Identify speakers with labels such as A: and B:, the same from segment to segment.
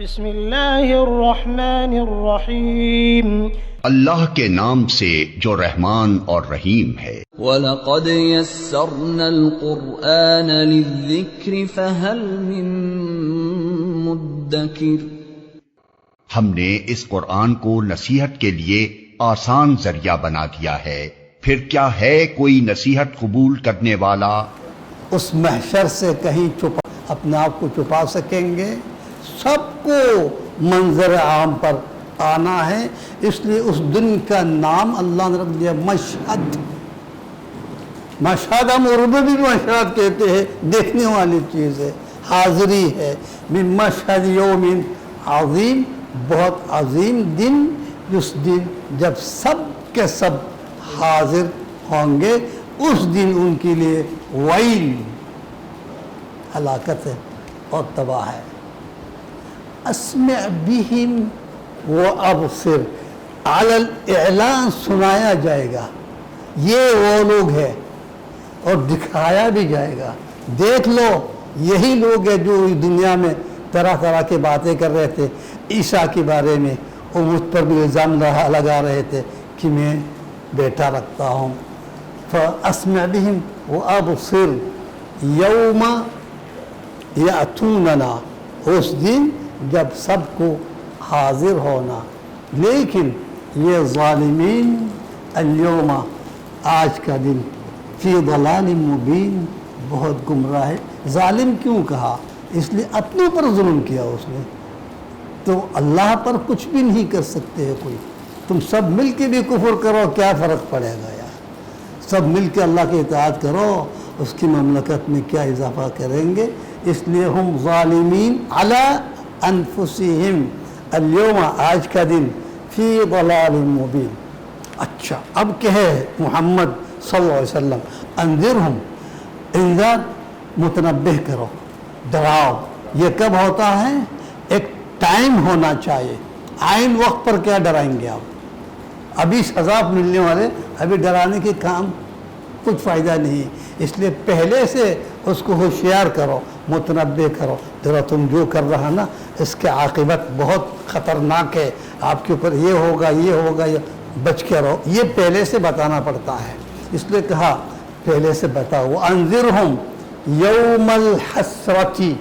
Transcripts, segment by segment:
A: بسم اللہ الرحمن الرحیم،
B: اللہ کے نام سے جو رحمان اور رحیم ہے۔
C: وَلَقَدْ يَسَّرْنَا الْقُرْآنَ لِلذِّكْرِ فَهَلْ مِن مُدَّكِرٍ۔
B: ہم نے اس قرآن کو نصیحت کے لیے آسان ذریعہ بنا دیا ہے، پھر کیا ہے کوئی نصیحت قبول کرنے والا؟
D: اس محشر سے کہیں اپنے آپ کو چھپا سکیں گے؟ سب کو منظر عام پر آنا ہے، اس لیے اس دن کا نام اللہ نے رکھ دیا مشہد۔ مشہد ہم اردو بھی مشہد کہتے ہیں، دیکھنے والی چیز ہے، حاضری ہے۔ من مشہد یوم عظیم، بہت عظیم دن، جس دن جب سب کے سب حاضر ہوں گے، اس دن ان کے لیے ویل، ہلاکت ہے اور تباہ ہے۔ اسمع بہم وابصر، علی الاعلان سنایا جائے گا، یہ وہ لوگ ہیں، اور دکھایا بھی جائے گا، دیکھ لو یہی لوگ ہیں جو دنیا میں طرح طرح کی باتیں کر رہے تھے عیسیٰ کے بارے میں، اور مجھ پر بھی الزام لگا رہے تھے کہ میں بیٹا رکھتا ہوں۔ فاسمع بہم وابصر یوم یأتوننا، اس دن جب سب کو حاضر ہونا۔ لیکن یہ ظالمین اليوم، آج کا دن، فی ضلال مبین، بہت گمراہ ہے۔ ظالم کیوں کہا؟ اس لیے اپنے پر ظلم کیا اس نے، تو اللہ پر کچھ بھی نہیں کر سکتے ہیں کوئی۔ تم سب مل کے بھی کفر کرو، کیا فرق پڑے گا یار؟ سب مل کے اللہ کی اطاعت کرو، اس کی مملکت میں کیا اضافہ کریں گے؟ اس لیے ہم ظالمین علی انفسہم اليوم، آج کا دن، فی ضلال مبین۔ اچھا، اب کہے محمد صلی اللہ علیہ وسلم انذرہم، انذار متنبہ کرو، ڈراؤ۔ یہ کب ہوتا ہے؟ ایک ٹائم ہونا چاہیے، عین وقت پر کیا ڈرائیں گے آپ؟ ابھی سزا ملنے والے، ابھی ڈرانے کے کام کچھ فائدہ نہیں، اس لیے پہلے سے اس کو ہوشیار کرو، متنبہ کرو، ذرا تم جو کر رہا نا، اس کے عاقبت بہت خطرناک ہے، آپ کے اوپر یہ ہوگا، یہ ہوگا، یہ بچ کے رہو۔ یہ پہلے سے بتانا پڑتا ہے، اس لیے کہا پہلے سے بتاؤ۔ وَأَنذِرْهُمْ يَوْمَ الْحَسْرَةِ،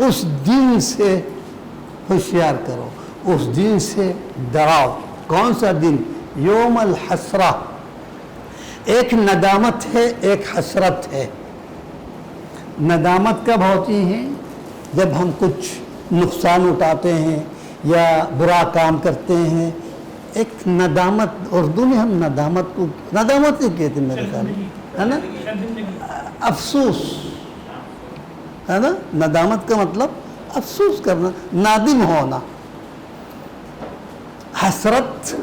D: اس دن سے ہوشیار کرو، اس دن سے ڈراؤ۔ کون سا دن؟ یوم الحسرہ، ایک ندامت ہے، ایک حسرت ہے۔ ندامت کب ہوتی ہے؟ جب ہم کچھ نقصان اٹھاتے ہیں یا برا کام کرتے ہیں، ایک ندامت، اردو میں ہم ندامت کو ندامت ہی کہتے ہیں میرے خیال میں، ہے نا؟ افسوس ہے نا؟ ندامت کا مطلب افسوس کرنا، نادم ہونا۔ حسرت،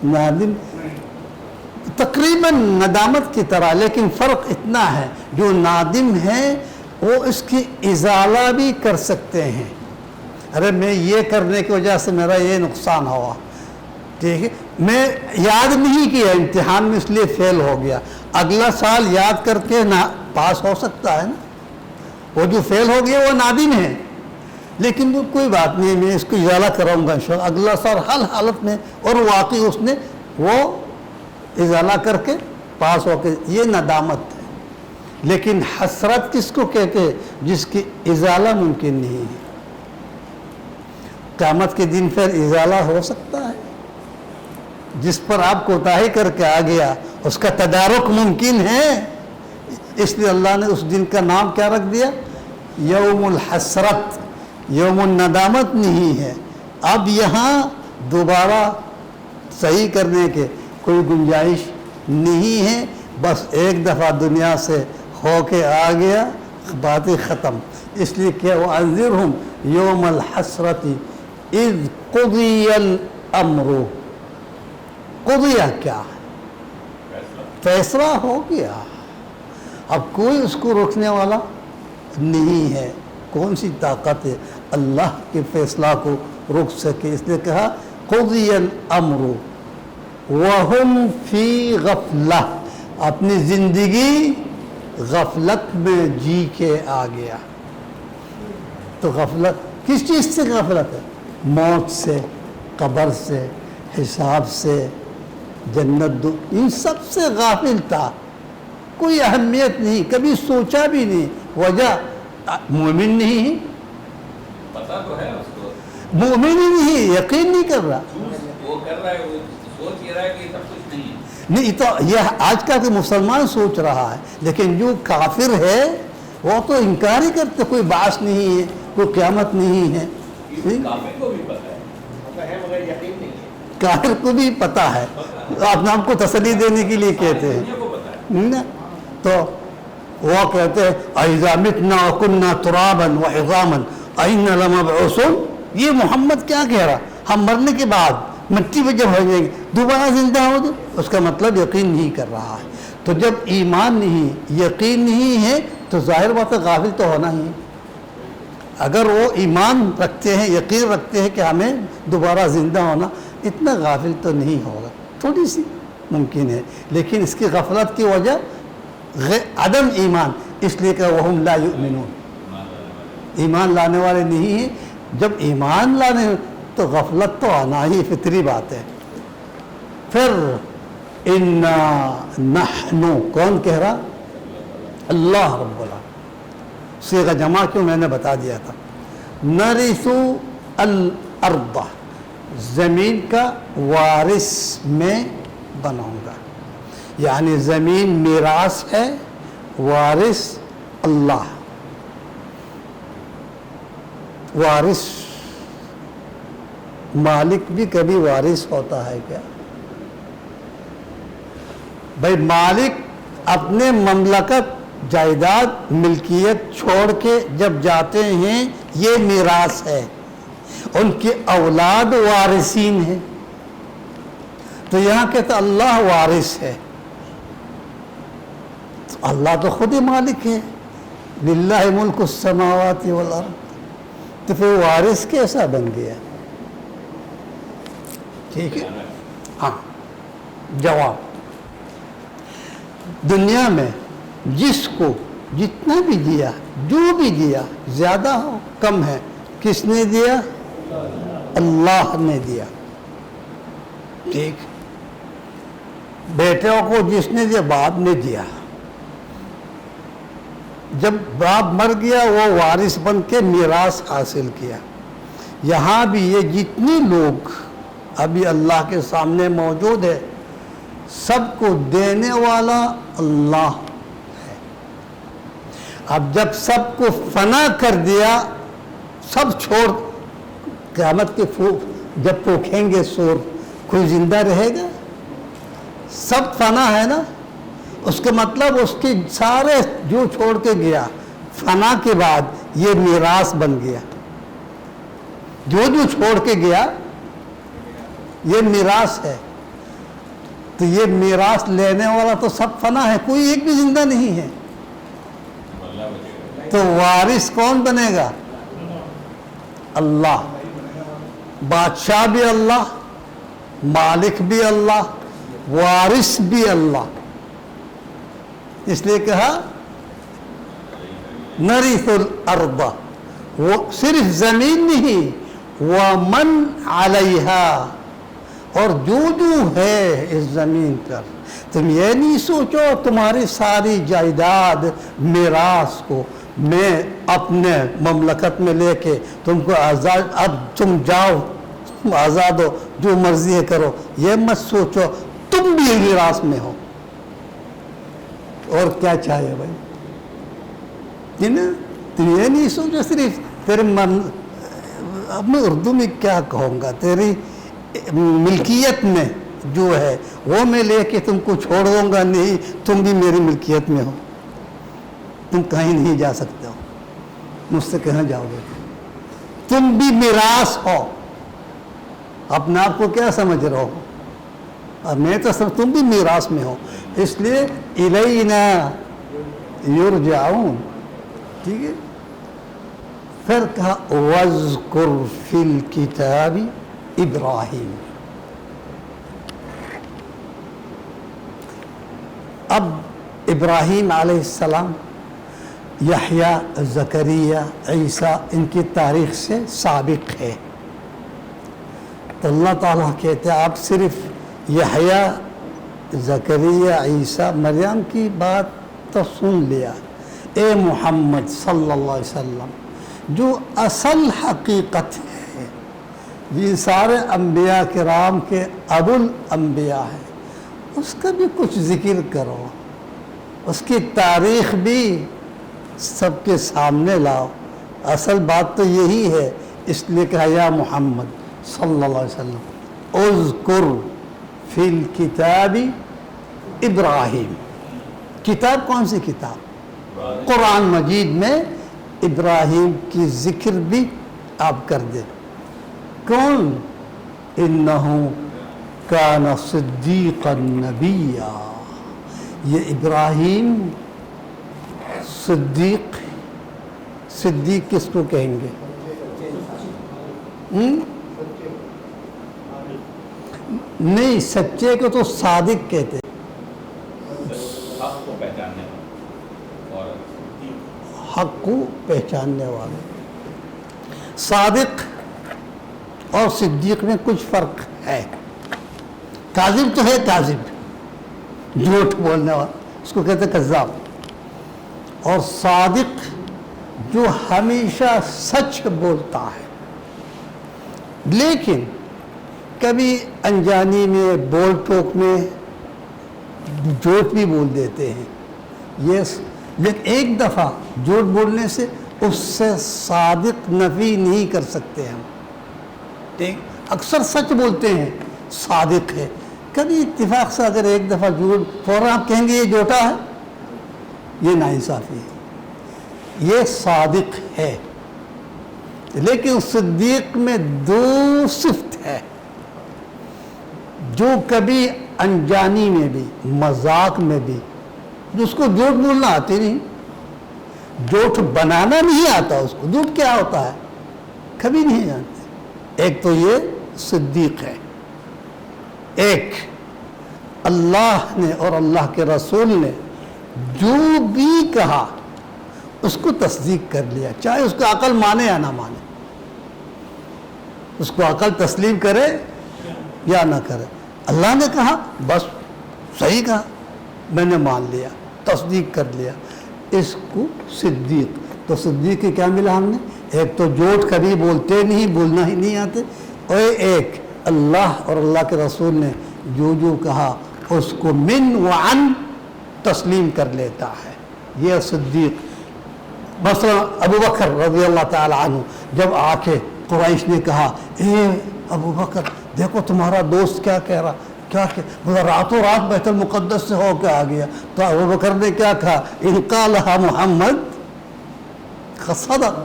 D: نادم، تقریباً ندامت کی طرح، لیکن فرق اتنا ہے، جو نادم ہے وہ اس کی ازالہ بھی کر سکتے ہیں۔ ارے میں یہ کرنے کی وجہ سے میرا یہ نقصان ہوا، ٹھیک ہے، میں یاد نہیں کیا امتحان میں، اس لیے فیل ہو گیا، اگلا سال یاد کر کے نہ پاس ہو سکتا ہے نا۔ وہ جو فیل ہو گیا وہ نادم ہے، لیکن وہ کوئی بات نہیں، میں اس کو ازالہ کراؤں گا انشاءاللہ اگلا سال ہر حالت میں، اور واقعی اس نے وہ ازالہ کر کے پاس ہو کے، یہ ندامت ہے۔ لیکن حسرت کس کو کہتے ہیں؟ جس کی ازالہ ممکن نہیں ہے۔ قیامت کے دن پھر ازالہ ہو سکتا ہے، جس پر آپ کوتاہی کر کے آ گیا اس کا تدارک ممکن ہے، اس لیے اللہ نے اس دن کا نام کیا رکھ دیا؟ یوم الحسرت، یوم الندامت نہیں ہے۔ اب یہاں دوبارہ صحیح کرنے کے کوئی گنجائش نہیں ہے، بس ایک دفعہ دنیا سے ہو کے آ گیا، باتیں ختم۔ اس لیے کہ وَأَنذِرْهُمْ يَوْمَ الْحَسْرَةِ إِذْ قُضِيَ الْأَمْرُ، قضیہ کیا ہے؟ فیصلہ ہو گیا، اب کوئی اس کو روکنے والا نہیں ہے۔ کون سی طاقت ہے اللہ کے فیصلہ کو روک سکے؟ اس لیے کہا قضی الامر وہم فی غفلہ، اپنی زندگی غفلت میں جی کے آ گیا۔ تو غفلت کس چیز سے غفلت ہے؟ موت سے، قبر سے، حساب سے، جنت ان سب سے غافل تھا، کوئی اہمیت نہیں، کبھی سوچا بھی نہیں۔ وجہ مومن نہیں ہے،
E: پتا تو ہے اس کو،
D: مومن ہی نہیں، یقین نہیں کر رہا۔
E: وہ کر رہا ہے، وہ سوچ یہ رہا ہے کہ یہ سب کچھ نہیں ہے۔
D: نہیں تو یہ آج کا کہ مسلمان سوچ رہا ہے، لیکن جو کافر ہے وہ تو انکار ہی کرتے، کوئی بعث نہیں ہے، کوئی قیامت نہیں ہے۔
E: کافر کو بھی پتا ہے مگر یقین نہیں ہے۔
D: کافر کو بھی پتا ہے، اپنے آپ کو تسلی دینے کے لیے کہتے ہیں
E: دنیا کو پتا ہے۔
D: نا، تو وہ کہتے ہیں اَإِذَا مِتْنَا وَكُنَّا تُرَابًا وَعِظَامًا أَإِنَّا لَمَبْعُوثُونَ۔ یہ محمد کیا کہہ رہا؟ ہم مرنے کے بعد مٹی پہ جب ہو جائیں گے دوبارہ زندہ ہو جائے، اس کا مطلب یقین نہیں کر رہا ہے۔ تو جب ایمان نہیں، یقین نہیں ہے تو ظاہر بات ہے غافل تو ہونا ہی ہے۔ اگر وہ ایمان رکھتے ہیں، یقین رکھتے ہیں کہ ہمیں دوبارہ زندہ ہونا، اتنا غافل تو نہیں ہوگا، تھوڑی سی ممکن ہے، لیکن اس کی غفلت کی وجہ عدم ایمان، اس لیے کہ وَهُمْ لَا يُؤْمِنُونَ، ایمان لانے والے نہیں ہیں۔ جب ایمان لانے تو غفلت تو آنا ہی فطری بات ہے۔ پھر اِنَّا نَحْنُ، کون کہہ رہا؟ اللہ رب العالمین۔ صیغہ جمع کیوں میں نے بتا دیا تھا۔ نَرِثُ الْأَرْضَ، زمین کا وارث میں بناؤں گا، یعنی زمین میراث ہے، وارث اللہ۔ وارث، مالک بھی کبھی وارث ہوتا ہے کیا؟ بھائی مالک اپنے مملکت، جائیداد، ملکیت چھوڑ کے جب جاتے ہیں یہ میراث ہے، ان کی اولاد وارثین ہیں، تو یہاں کہتا اللہ وارث ہے، تو اللہ تو خود ہی مالک ہے، للہ ملک السماوات والارض، تو پھر وارث کیسا بن گیا؟ ٹھیک ہے، ہاں جواب، دنیا میں جس کو جتنا بھی دیا، جو بھی دیا، زیادہ ہو کم ہے، کس نے دیا؟ اللہ نے دیا۔ ٹھیک، بیٹوں کو جس نے دیا باپ نے دیا، جب باپ مر گیا وہ وارث بن کے میراث حاصل کیا۔ یہاں بھی یہ جتنے لوگ ابھی اللہ کے سامنے موجود ہے، سب کو دینے والا اللہ ہے۔ اب جب سب کو فنا کر دیا، سب چھوڑ، قیامت کے جب پھونکیں گے سور، کوئی زندہ رہے گا؟ سب فنا ہے نا، اس کا مطلب اس کے سارے جو چھوڑ کے گیا فنا کے بعد یہ میراث بن گیا، جو چھوڑ کے گیا یہ میراث ہے، تو یہ میراث لینے والا تو سب فنا ہے، کوئی ایک بھی زندہ نہیں ہے، تو وارث کون بنے گا؟ اللہ۔ بادشاہ بھی اللہ، مالک بھی اللہ، وارث بھی اللہ، اس لیے کہا نَرِثُ الْأَرْضَ، وہ صرف زمین نہیں، وَمَنْ عَلَيْهَا، اور جو ہے اس زمین پر۔ تم یہ نہیں سوچو تمہاری ساری جائیداد میراث کو میں اپنے مملکت میں لے کے تم کو آزاد، اب تم جاؤ، تم آزاد ہو، جو مرضی ہے کرو، یہ مت سوچو، تم بھی میراث میں ہو۔ اور کیا چاہیے بھائی؟ تم یہ نہیں سوچو صرف تیرے اب میں اردو میں کیا کہوں گا، تیری ملکیت میں جو ہے وہ میں لے کے تم کو چھوڑ دوں گا، نہیں، تم بھی میری ملکیت میں ہو، تم کہیں نہیں جا سکتے ہو، مجھ سے کہاں جاؤ گے؟ تم بھی میراث ہو، اپنے آپ کو کیا سمجھ رہے ہو؟ اور میں تو سب، تم بھی میراث میں ہو، اس لیے الینا یرجعون۔ ٹھیک ہے، پھر کہا وَاذْكُرْ فِي الْكِتَابِ ابراہیم۔ اب ابراہیم علیہ السلام یحییٰ، زکریا، عیسیٰ ان کی تاریخ سے سابق ہے۔ تو اللہ تعالیٰ کہتے ہیں آپ صرف یحییٰ، زکریا، عیسیٰ، مریم کی بات تو سن لیا، اے محمد صلی اللہ علیہ وسلم جو اصل حقیقت ہے، یہ سارے انبیاء کرام کے ابو الانبیاء ہے، اس کا بھی کچھ ذکر کرو، اس کی تاریخ بھی سب کے سامنے لاؤ۔ اصل بات تو یہی ہے، اس لیے کہا یا محمد صلی اللہ علیہ وسلم اذکر فی الکتاب ابراہیم۔ کتاب کون سی کتاب؟ قرآن مجید میں ابراہیم کی ذکر بھی آپ کر دیں۔ کون؟ انہو کان صدیقا نبیا، یہ ابراہیم صدیق، صدیق کس کو کہیں گے؟ نہیں، سچے کو تو صادق کہتے ہیں،
E: حق کو پہچاننے اور
D: حق کو پہچاننے والے۔ صادق اور صدیق میں کچھ فرق ہے۔ کاذب تو ہے، کاذب جھوٹ بولنے والا، اس کو کہتے ہیں کذاب، اور صادق جو ہمیشہ سچ بولتا ہے، لیکن کبھی انجانی میں، بول ٹوک میں جھوٹ بھی بول دیتے ہیں۔ یس، لیکن ایک دفعہ جھوٹ بولنے سے اس سے صادق نفی نہیں کر سکتے ہم۔ اکثر سچ بولتے ہیں، صادق ہے، کبھی اتفاق سے اگر ایک دفعہ جھوٹ، فوراً آپ کہیں گے یہ جھوٹا ہے، یہ ناانصافی ہے، یہ صادق ہے۔ لیکن صدیق میں دو صفت ہے، جو کبھی انجانی میں بھی، مذاق میں بھی، جس کو جھوٹ بولنا آتی نہیں، جھوٹ بنانا نہیں آتا اس کو، جھوٹ کیا ہوتا ہے کبھی نہیں جانتے۔ ایک تو یہ صدیق ہے، ایک اللہ نے اور اللہ کے رسول نے جو بھی کہا اس کو تصدیق کر لیا، چاہے اس کو عقل مانے یا نہ مانے، اس کو عقل تسلیم کرے یا نہ کرے۔ اللہ نے کہا بس صحیح کہا، میں نے مان لیا، تصدیق کر لیا، اس کو صدیق۔ تو صدیق کی کیا ملا ہم نے؟ ایک تو جھوٹ کبھی بولتے نہیں، بولنا ہی نہیں آتے، اور ایک اللہ اور اللہ کے رسول نے جو کہا اس کو من وعن تسلیم کر لیتا ہے، یہ صدیق۔ مثلا ابو بکر رضی اللہ تعالی عنہ جب آ کے قریش نے کہا اے ابو بکر دیکھو تمہارا دوست کیا کہہ رہا، کیا کہ راتوں رات بیت المقدس سے ہو کے آ گیا، تو ابو بکر نے کیا کہا؟ ان قالها محمد صدق۔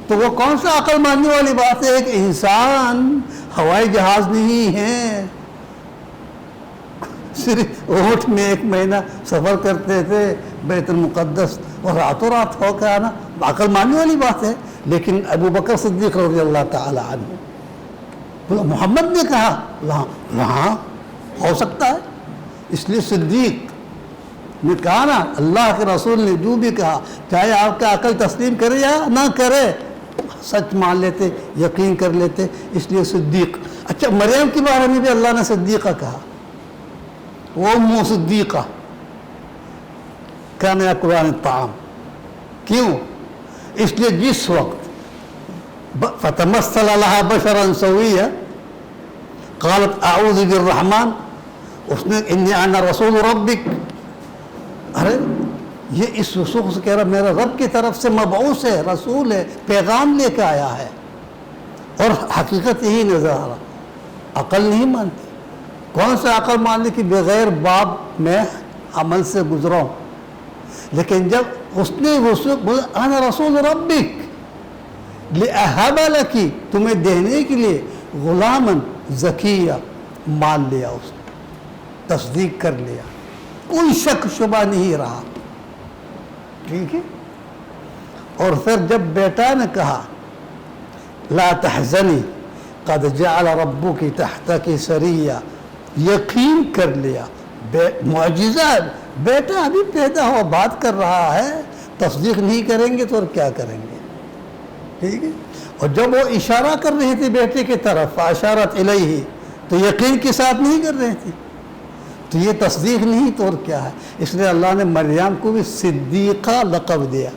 D: تو وہ کون سا عقل ماننے والی بات ہے؟ ایک انسان ہوائی جہاز نہیں ہے، صرف اونٹ میں 1 مہینہ سفر کرتے تھے بیت المقدس اور راتوں رات ہو کے آنا، عقل ماننے والی بات ہے۔ لیکن ابو بکر صدیق رضی اللہ تعالی عنہ، محمد نے کہا ہاں ہو سکتا ہے، اس لیے صدیق نے کہا نا، اللہ کے رسول نے جو بھی کہا، چاہے آپ کا عقل تسلیم کرے یا نہ کرے، سچ مان لیتے، یقین کر لیتے، اس لیے صدیق۔ اچھا، مریم کے بارے میں بھی اللہ نے صدیقہ کہا، وہ ام صدیقہ کان یاکلان الطعام۔ کیوں؟ اس لیے جس وقت فتمثل لها بشرا سویا قالت اعوذ بالرحمن، اس نے انی انا رسول ربک، ارے یہ اس رسول سے کہہ رہا میرا رب کی طرف سے مبعوث ہے، رسول ہے، پیغام لے کے آیا ہے، اور حقیقت یہی نظر آ رہا۔ عقل نہیں مانتی، کون سا عقل ماننے کی بغیر باپ میں عمل سے گزرا ہوں، لیکن جب اس نے انا رسول ربک لأہب لکی، تمہیں دینے کے لیے غلامن زکیہ، مان لیا، اس نے تصدیق کر لیا، کوئی شک شبہ نہیں رہا، ٹھیک ہے۔ اور پھر جب بیٹا نے کہا لا تحزنی قد جعل ربک تحتک سریہ، یقین کر لیا، معجزہ، بیٹا ابھی پیدا ہوا، بات کر رہا ہے، تصدیق نہیں کریں گے تو اور کیا کریں گے؟ ٹھیک ہے. اور جب وہ اشارہ کر رہے تھے بیٹے کی طرف اشارت الیہ تو یقین کے ساتھ نہیں کر رہے تھے, تو یہ تصدیق نہیں تو اور کیا ہے. اس لیے اللہ نے مریم کو بھی صدیقہ لقب دیا.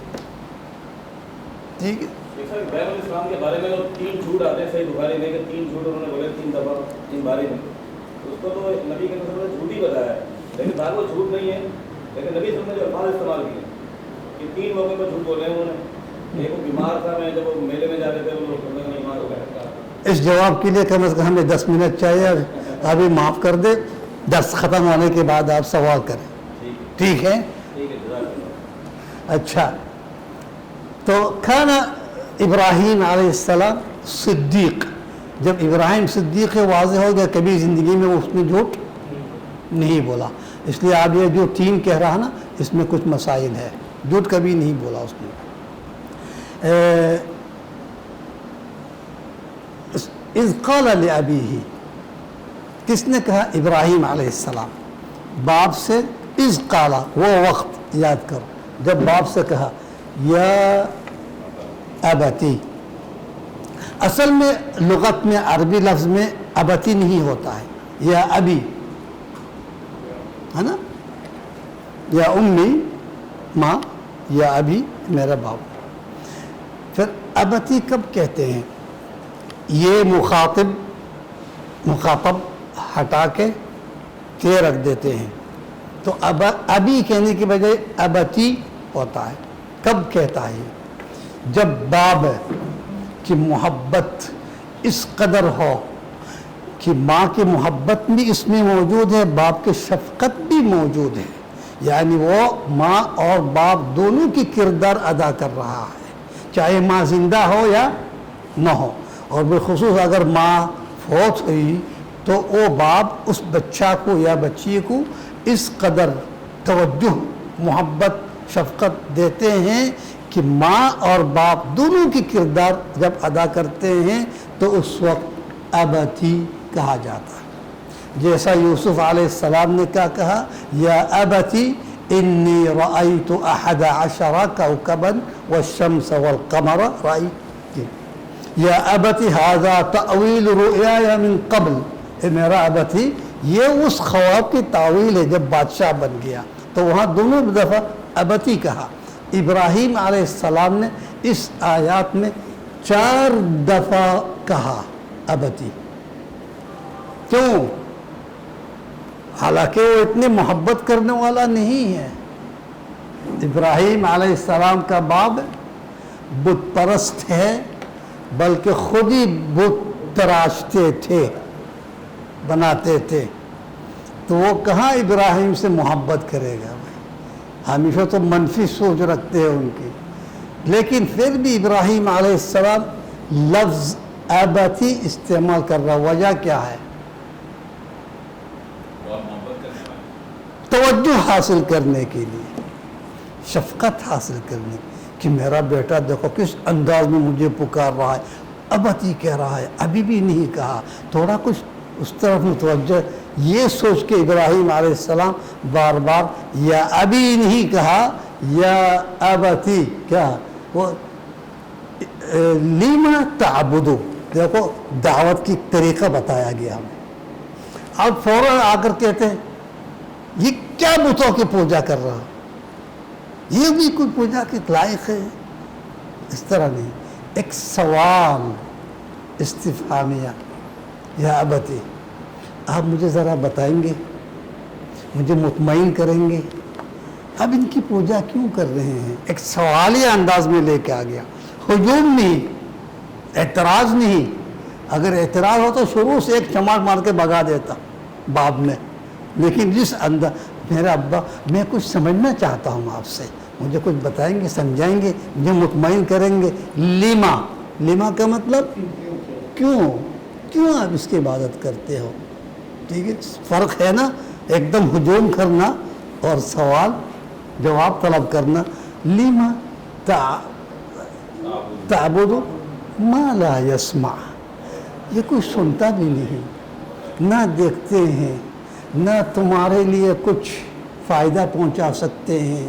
D: ٹھیک ہے.
E: ابراہیم علیہ السلام کے بارے میں جو 3 جھوٹ آتے ہیں صحیح بخاری میں کہ 3 جھوٹ انہوں نے بولے 3 دفعہ 3 بارے میں, اس کو تو نبی کے نسل نے جھوٹ ہی بتایا ہے, لیکن بعد وہ جھوٹ نہیں ہے. لیکن نبی صلی اللہ علیہ وسلم نے جو الفاظ استعمال کیے کہ 3 موقع پر جھوٹ بولے ہیں انہوں نے. ایک وہ بیمار تھا, میں جب وہ میلے میں جاتے تھے وہ لوگ بیمار ہو گیا. اس
D: جواب کے لیے کم از کم ہمیں 10 منٹ چاہیے. ابھی معاف کر دے, درس ختم ہونے کے بعد آپ سوال کریں. ٹھیک ہے. اچھا, تو کھانا ابراہیم علیہ السلام صدیق. جب ابراہیم صدیق واضح ہو گیا کبھی زندگی میں اس نے جھوٹ نہیں بولا. اس لیے آپ یہ جو 3 کہہ رہا نا اس میں کچھ مسائل ہے. جھوٹ کبھی نہیں بولا اس نے. اذ قال لأبیہ, کس نے کہا؟ ابراہیم علیہ السلام. باپ سے اذ قال, وہ وقت یاد کرو جب باپ سے کہا یا ابتی. اصل میں لغت میں عربی لفظ میں ابتی نہیں ہوتا ہے, یا ابی ہے نا, یا امی ماں, یا ابی میرا باپ. پھر ابتی کب کہتے ہیں؟ یہ مخاطب ہٹا کے رکھ دیتے ہیں, تو ابی کہنے کی بجائے ابتی ہوتا ہے. کب کہتا ہے؟ جب باپ کی محبت اس قدر ہو کہ ماں کی محبت بھی اس میں موجود ہے, باپ کی شفقت بھی موجود ہے, یعنی وہ ماں اور باپ دونوں کی کردار ادا کر رہا ہے, چاہے ماں زندہ ہو یا نہ ہو. اور بالخصوص اگر ماں فوت ہوئی تو وہ باپ اس بچہ کو یا بچی کو اس قدر توجہ, محبت, شفقت دیتے ہیں کہ ماں اور باپ دونوں کی کردار جب ادا کرتے ہیں تو اس وقت ابتی کہا جاتا ہے. جیسا یوسف علیہ السلام نے کیا کہا؟ یا ابتی انی رأیت 11 کوكبا والشمس والقمر رأیت. یا ابتی ھذا تأویل رؤیای من قبل, اے میرا ابتی یہ اس خواب کی تعویل ہے جب بادشاہ بن گیا. تو وہاں دونوں دفعہ ابتی کہا. ابراہیم علیہ السلام نے اس آیات میں 4 دفعہ کہا ابتی. کیوں؟ حالانکہ وہ اتنے محبت کرنے والا نہیں ہے. ابراہیم علیہ السلام کا باپ بت پرست ہے, بلکہ خود ہی بت تراشتے تھے, بناتے تھے. تو وہ کہاں ابراہیم سے محبت کرے گا؟ ہمیشہ تو منفی سوچ رکھتے ہیں ان کی. لیکن پھر بھی ابراہیم علیہ السلام لفظ ابتی استعمال کر رہا. وجہ کیا ہے؟ توجہ حاصل کرنے کے لیے, شفقت حاصل کرنے کہ میرا بیٹا دیکھو کس انداز میں مجھے پکار رہا ہے, ابتی کہہ رہا ہے, ابھی بھی نہیں کہا, تھوڑا کچھ اس طرف متوجہ. یہ سوچ کے ابراہیم علیہ السلام بار بار یا ابھی نہیں کہا, یا ابتی. کیا وہ لیما تعبدو, دیکھو دعوت کی طریقہ بتایا گیا ہمیں. اب فوراً آ کر کہتے ہیں یہ کیا بتوں کی پوجا کر رہا, یہ بھی کوئی پوجا کے لائق ہے؟ اس طرح نہیں. ایک سوال استفہامیہ, یا ابتی آپ مجھے ذرا بتائیں گے, مجھے مطمئن کریں گے اب ان کی پوجا کیوں کر رہے ہیں؟ ایک سوالیہ انداز میں لے کے آ گیا. ہجوم نہیں, اعتراض نہیں. اگر اعتراض ہو تو شروع سے ایک چماٹ مار کے بھگا دیتا باپ نے. لیکن جس انداز میرا ابا میں کچھ سمجھنا چاہتا ہوں آپ سے, مجھے کچھ بتائیں گے, سمجھائیں گے, مجھے مطمئن کریں گے. لیما, لیما کا مطلب کیوں, کیوں آپ اس کی عبادت کرتے ہو؟ ٹھیک ہے, فرق ہے نا ایک دم ہجوم کرنا اور سوال جواب طلب کرنا. لیما تعبد ما لا یسمع, یہ کوئی سنتا بھی نہیں, نہ دیکھتے ہیں, نہ تمہارے لیے کچھ فائدہ پہنچا سکتے ہیں.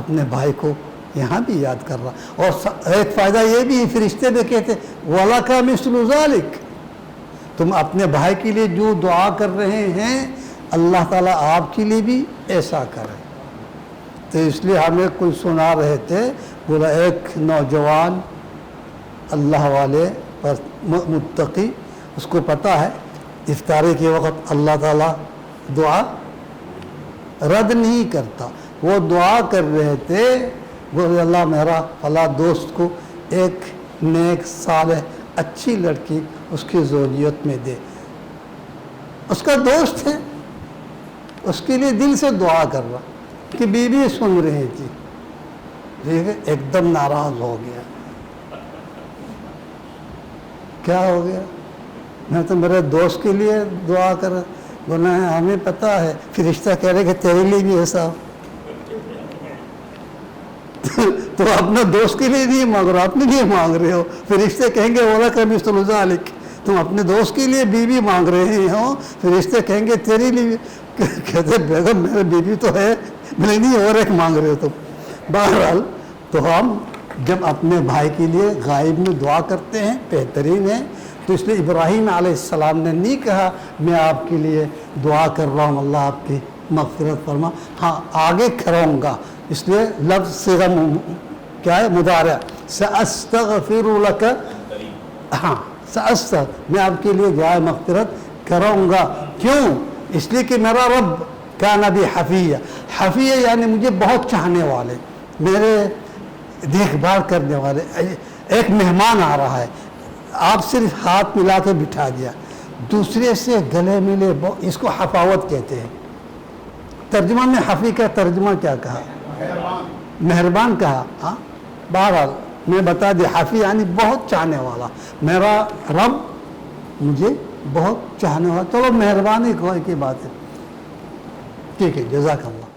D: اپنے بھائی کو یہاں بھی یاد کر رہا. اور ایک فائدہ یہ بھی فرشتے بھی کہتے وَلَكَ مِثْلُ ذَلِكَ, تم اپنے بھائی کے لیے جو دعا کر رہے ہیں اللہ تعالیٰ آپ کے لیے بھی ایسا کرے. تو اس لیے ہمیں کوئی سنا رہے تھے, بولا ایک نوجوان اللہ والے پر متقی, اس کو پتہ ہے افطاری کے وقت اللہ تعالیٰ دعا رد نہیں کرتا. وہ دعا کر رہے تھے, بولے اللہ میرا فلاں دوست کو ایک نیک صالح اچھی لڑکی اس کی زوجیت میں دے. اس کا دوست ہے, اس کے لیے دل سے دعا کر رہا کہ بیوی سن رہی تھی, ٹھیک ہے, ایک دم ناراض ہو گیا. کیا ہو گیا؟ میں تو میرے دوست کے لیے دعا کر, بولا ہمیں پتہ ہے فرشتہ کہہ رہے کہ تیرے لیے بھی ایسا ہو. تو اپنا دوست کے لیے نہیں مانگ رہا, اپنے لیے مانگ رہے ہو. فرشتے کہیں گے وَلَكَ مِثْلُ ذَلِكَ, تم اپنے دوست کے لیے بیوی مانگ رہے ہو, فرشتے کہیں گے تیرے لیے. کہتے بیگم میرے بیوی تو ہے, میں نہیں اور ایک مانگ رہے ہو تم. بہرحال تو ہم جب اپنے بھائی کے لیے غائب میں دعا کرتے ہیں بہترین ہے. تو اس لیے ابراہیم علیہ السلام نے نہیں کہا میں آپ کے لیے دعا کر رہا ہوں اللہ آپ کی مغفرت فرما, ہاں آگے کروں گا. اس لیے لفظ صیغہ کیا ہے, مضارع, سأستغفر لک, ہاں میں آپ کے لیے دعا مغفرت کروں گا. کیوں؟ اس لیے کہ میرا رب کان بی حفیہ. حفیہ یعنی مجھے بہت چاہنے والے, میرے دیکھ بھال کرنے والے. ایک مہمان آ رہا ہے, آپ صرف ہاتھ ملا کے بٹھا دیا, دوسرے سے گلے ملے, اس کو حفاوت کہتے ہیں. ترجمہ میں حفی کا ترجمہ کیا کہا؟ مہربان کہا. ہاں بہرحال میں بتا دیا, حفی یعنی بہت چاہنے والا. میرا رب مجھے بہت چاہنے والا. چلو مہربانی کی بات ہے, ٹھیک ہے, جزاک اللہ.